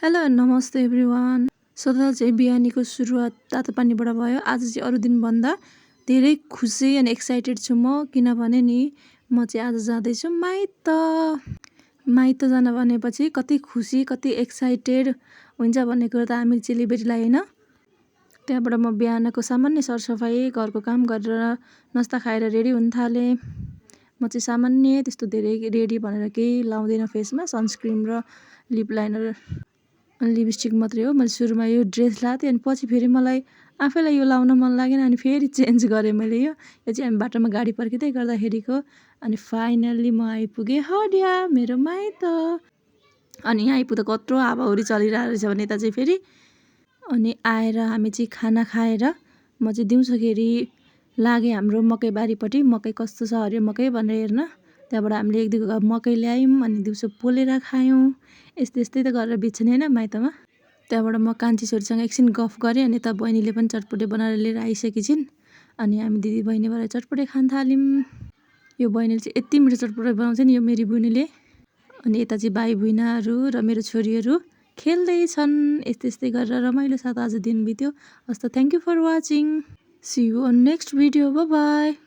Hello नमस्ते everyone. सदा चाहिँ बिहानीको सुरुवात तातो पानीबाट भयो। आज चाहिँ अरू दिनभन्दा धेरै खुसी अनि एक्साइटेड छु म, किनभने नि म चाहिँ आज जाँदैछु माइत। माइत जान भनेपछि कति खुसी कति एक्साइटेड हुन्छ भन्ने कुरो त हामी चेलीबेटीलाई होइन। त्यहाँबाट म बिहानको सामान्य सरसफाइ घरको काम गरेर नास्ता खाएर रेडी हुन थालेँ। म चाहिँ सामान्य त्यस्तो धेरै रेडी भनेर केही लाउँदिनँ फेसमा, सनस्क्रिन र लिप लाइनर लिपस्टिक मात्रै हो। मैले सुरुमा यो ड्रेस लाएको थिएँ अनि पछि फेरि मलाई आफैलाई यो लाउन मन लागेन अनि फेरि चेन्ज गरेँ मैले। यो चाहिँ हामी बाटोमा गाडी पर्खिँदै गर्दाखेरिको। अनि फाइनल्ली म आइपुगेँ हडिया मेरो माइत। अनि यहाँ आइपुग्दा कत्रो हावाहुरी चलिरहेको रहेछ भने यता चाहिँ फेरि। अनि आएर हामी चाहिँ खाना खाएर म चाहिँ दिउँसोखेरि लागेँ हाम्रो मकै बारीपट्टि। मकै कस्तो छ हरियो मकै भनेर हेर्न। त्यहाँबाट हामीले एक दुई घाउ मकै ल्यायौँ अनि दिउँसो पोलेर खायौँ। यस्तै त गरेर बित्छ नि होइन माइतमा। त्यहाँबाट म कान्छी छोरीसँग एकछिन गफ गरेँ अनि यता बहिनीले पनि चटपटे बनाएर लिएर आइसकेकी छिन्। अनि हामी दिदी बहिनी भएर चटपटे खान थाल्यौँ। यो बहिनीले चाहिँ यति मिठो चटपटे बनाउँछ नि यो मेरी बहिनीले। अनि यता चाहिँ भाइ बहिनीहरू र मेरो छोरीहरू खेल्दैछन्। यस्तै गरेर रमाइलो साथ आज दिन बित्यो। हस् त thank you for watching. See you on next video. Bye by.